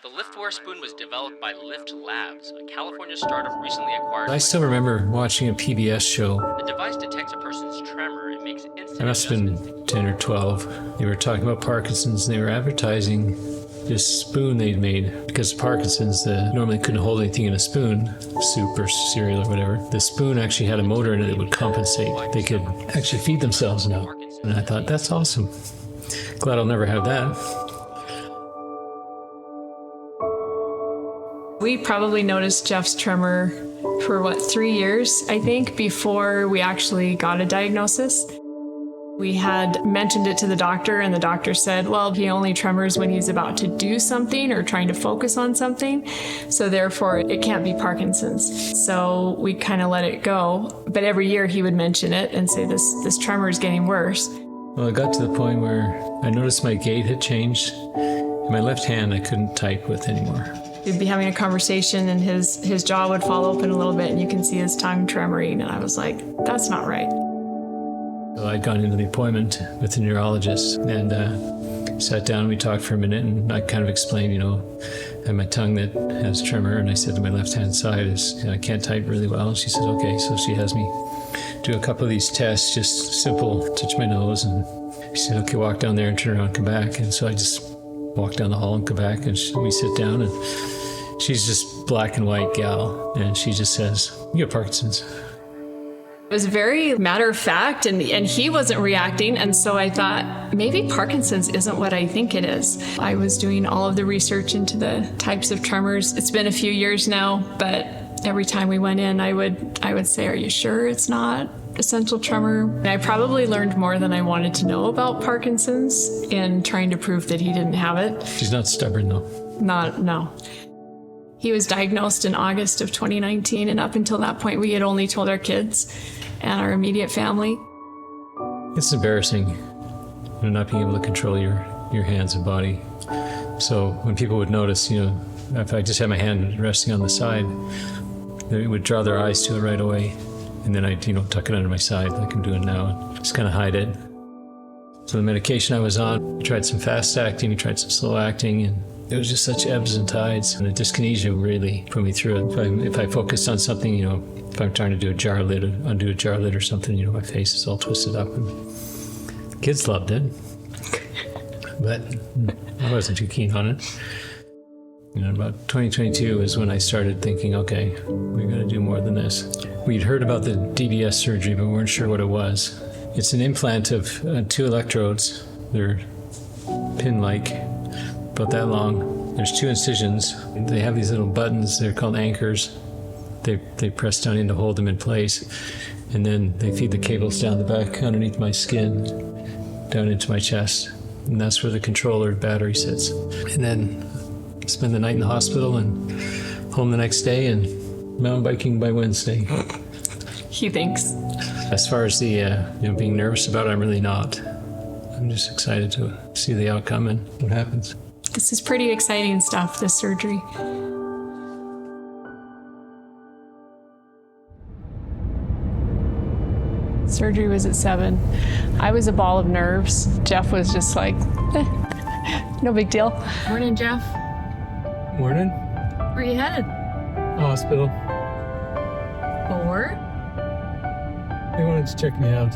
The liftware spoon was developed by Lift Labs, a California startup recently acquired. I still remember watching a PBS show. The device detects a person's tremor and makes instant I must have been 10 or 12. They were talking about Parkinson's and they were advertising this spoon they'd made because Parkinson's normally couldn't hold anything in a spoon, soup or cereal or whatever. The spoon actually had a motor in it that would compensate. They could actually feed themselves now. And I thought, that's awesome. Glad I'll never have that. We probably noticed Jeff's tremor for 3 years, I think, before we actually got a diagnosis. We had mentioned it to the doctor, and the doctor said, well, he only tremors when he's about to do something or trying to focus on something, so therefore it can't be Parkinson's. So we kind of let it go, but every year he would mention it and say, this tremor is getting worse. Well, it got to the point where I noticed my gait had changed. In my left hand, I couldn't type with anymore. We'd be having a conversation and his jaw would fall open a little bit and you can see his tongue tremoring, and I was like, that's not right. So I'd gone into the appointment with the neurologist and sat down and we talked for a minute, and I kind of explained, I have my tongue that has tremor, and I said to my left-hand side I can't type really well. And she said, okay. So she has me do a couple of these tests, just simple, touch my nose, and she said, okay, walk down there and turn around and come back. And so I just walk down the hall and come back, and we sit down, and she's just black and white gal, and she just says, you have Parkinson's. It was very matter of fact, and he wasn't reacting, and so I thought, maybe Parkinson's isn't what I think it is. I was doing all of the research into the types of tremors. It's been a few years now, but every time we went in, I would say, are you sure it's not essential tremor? And I probably learned more than I wanted to know about Parkinson's in trying to prove that he didn't have it. She's not stubborn, though. No. He was diagnosed in August of 2019, and up until that point, we had only told our kids and our immediate family. It's embarrassing, not being able to control your hands and body. So when people would notice, if I just had my hand resting on the side, they would draw their eyes to it right away. And then I'd, tuck it under my side like I'm doing now and just kind of hide it. So the medication I was on, I tried some fast acting, I tried some slow acting, and it was just such ebbs and tides. And the dyskinesia really put me through it. If I focused on something, if I'm trying to do undo a jar lid or something, my face is all twisted up. And kids loved it, but I wasn't too keen on it. About 2022 is when I started thinking, okay, we're going to do more than this. We'd heard about the DBS surgery, but we weren't sure what it was. It's an implant of 2 electrodes. They're pin-like, about that long. There's 2 incisions. They have these little buttons. They're called anchors. They press down in to hold them in place. And then they feed the cables down the back underneath my skin, down into my chest. And that's where the controller battery sits. And then spend the night in the hospital and home the next day and mountain biking by Wednesday. He thinks. As far as the being nervous about it, I'm really not. I'm just excited to see the outcome and what happens. This is pretty exciting stuff, this surgery. Surgery was at 7. I was a ball of nerves. Jeff was just like, no big deal. Morning, Jeff. Morning. Where are you headed? Hospital. For? They wanted to check me out.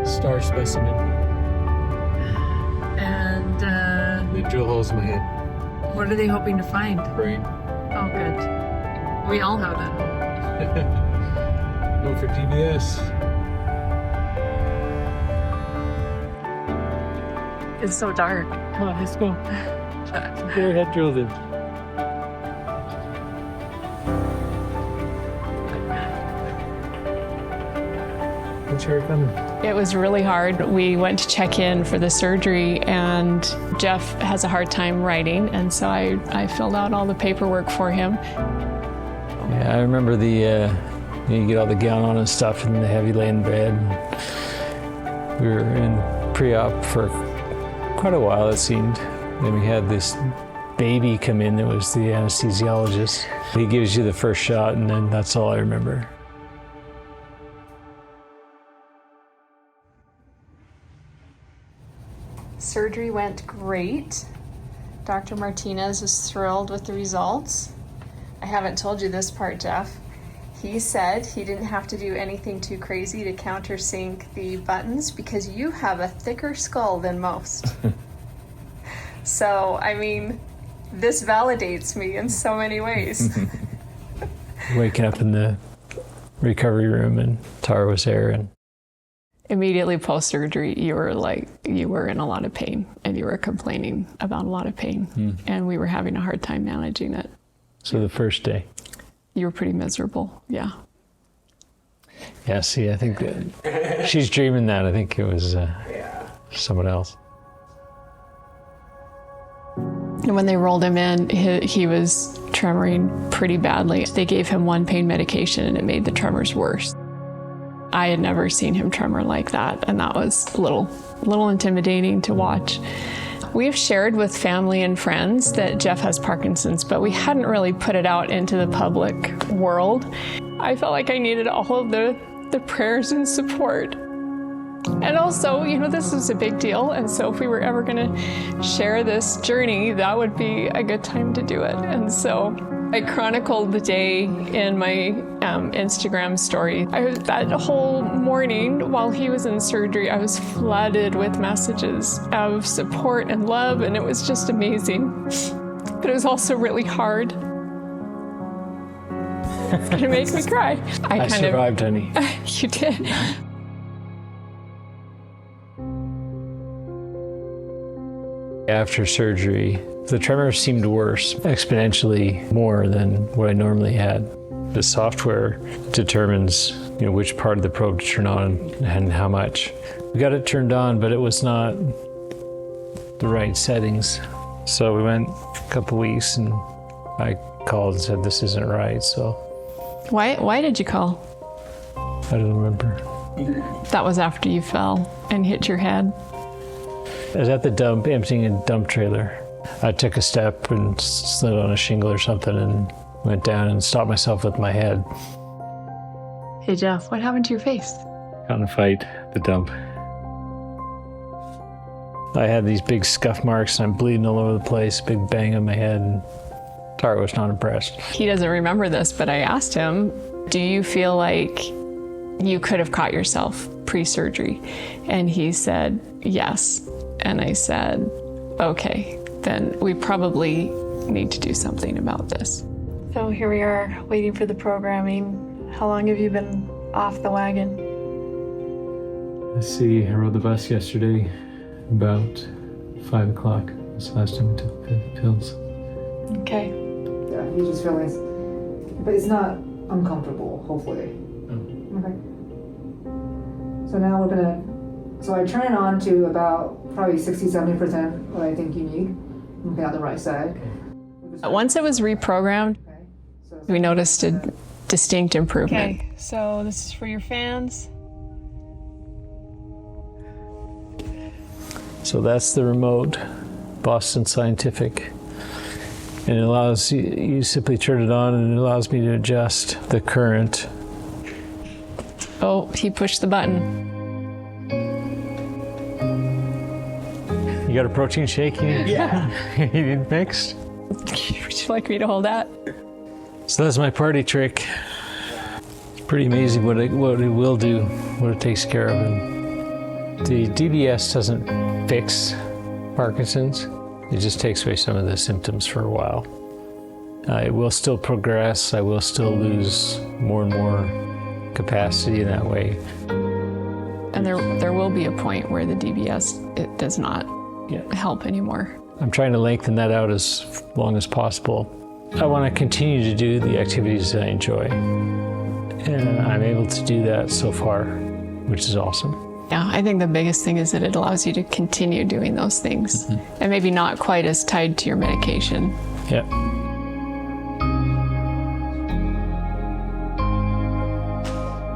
Star specimen. And, They drill holes in my head. what are they hoping to find? Brain. Oh, good. We all have that. Go for DBS. It's so dark. Come on, let's go. Get your head drilled in. What's your coming? It was really hard. We went to check in for the surgery, and Jeff has a hard time writing, and so I filled out all the paperwork for him. Yeah, I remember you get all the gown on and stuff, and they have you lay in bed. We were in pre-op for quite a while, it seemed. Then we had this baby come in that was the anesthesiologist. He gives you the first shot, and then that's all I remember. Surgery went great. Dr. Martinez was thrilled with the results. I haven't told you this part, Jeff. He said he didn't have to do anything too crazy to countersink the buttons because you have a thicker skull than most. So, I mean, this validates me in so many ways. Waking up in the recovery room and Tara was there, and Immediately post-surgery, you were in a lot of pain and you were complaining about a lot of pain. And we were having a hard time managing it. so the first day. You were pretty miserable, yeah. Yeah, see, I think that she's dreaming that. I think it was someone else. And when they rolled him in, he was tremoring pretty badly. They gave him one pain medication and it made the tremors worse. I had never seen him tremor like that, and that was a little intimidating to watch. We've shared with family and friends that Jeff has Parkinson's, but we hadn't really put it out into the public world. I felt like I needed all of the prayers and support. And also, this is a big deal, and so if we were ever going to share this journey, that would be a good time to do it. And so I chronicled the day in my Instagram story. That whole morning while he was in surgery, I was flooded with messages of support and love, and it was just amazing. But it was also really hard. It's going to make me cry. I survived, honey. You did. After surgery, the tremors seemed worse, exponentially more than what I normally had. The software determines, which part of the probe to turn on and how much. We got it turned on, but it was not the right settings. So we went a couple weeks, and I called and said, this isn't right, so. Why did you call? I don't remember. That was after you fell and hit your head. I was at the dump, emptying a dump trailer. I took a step and slid on a shingle or something and went down and stopped myself with my head. Hey Jeff, what happened to your face? Got in a fight at the dump. I had these big scuff marks and I'm bleeding all over the place, big bang on my head, and Tara was not impressed. He doesn't remember this, but I asked him, do you feel like you could have caught yourself pre-surgery? And he said, yes. And I said, okay, then we probably need to do something about this. So here we are waiting for the programming. How long have you been off the wagon? Let's see, I rode the bus yesterday about 5 o'clock. That's the last time I took the pills. Okay. Yeah, you just realize, but it's not uncomfortable, hopefully. Okay. So now we're gonna, so I turn it on to about probably 60-70% what I think you need. Okay, on the right side. Once it was reprogrammed, we noticed a distinct improvement. Okay, so this is for your fans. So that's the remote, Boston Scientific. And it allows you simply turn it on and it allows me to adjust the current. Oh, he pushed the button. You got a protein shake? Yeah. You didn't mix? Would you like me to hold that? So that's my party trick. It's pretty amazing what it will do, what it takes care of. And the DBS doesn't fix Parkinson's. It just takes away some of the symptoms for a while. It will still progress. I will still lose more and more capacity in that way. And there will be a point where the DBS, it does not help anymore. I'm trying to lengthen that out as long as possible. I want to continue to do the activities that I enjoy. And I'm able to do that so far, which is awesome. Yeah, I think the biggest thing is that it allows you to continue doing those things. And maybe not quite as tied to your medication. Yeah.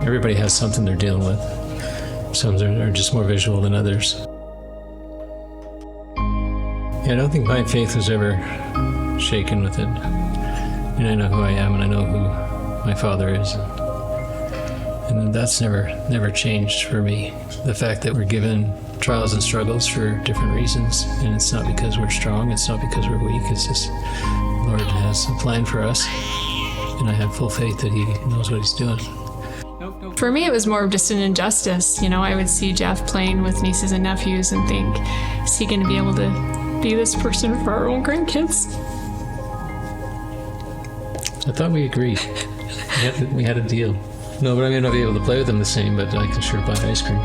Everybody has something they're dealing with. Some are just more visual than others. Yeah, I don't think my faith was ever shaken with it. And I know who I am and I know who my father is. And that's never changed for me. The fact that we're given trials and struggles for different reasons, and it's not because we're strong, it's not because we're weak, it's just the Lord has a plan for us, and I have full faith that He knows what He's doing. For me, it was more of just an injustice. You know, I would see Jeff playing with nieces and nephews and think, is he going to be able to be this person for our own grandkids? I thought we agreed. We had a deal. No, but I may not be able to play with them the same, but I can sure buy ice cream.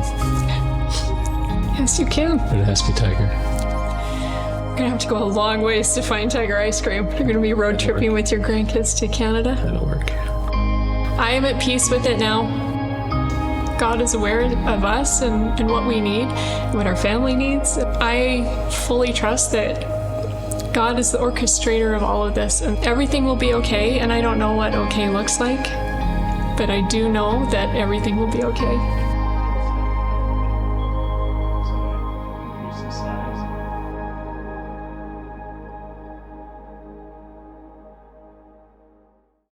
Yes, you can. But it has to be Tiger. We're going to have to go a long ways to find Tiger ice cream. You're going to be road tripping with your grandkids to Canada. That'll work. I am at peace with it now. God is aware of us and what we need, what our family needs. I fully trust that God is the orchestrator of all of this, and everything will be okay. And I don't know what okay looks like, but I do know that everything will be okay.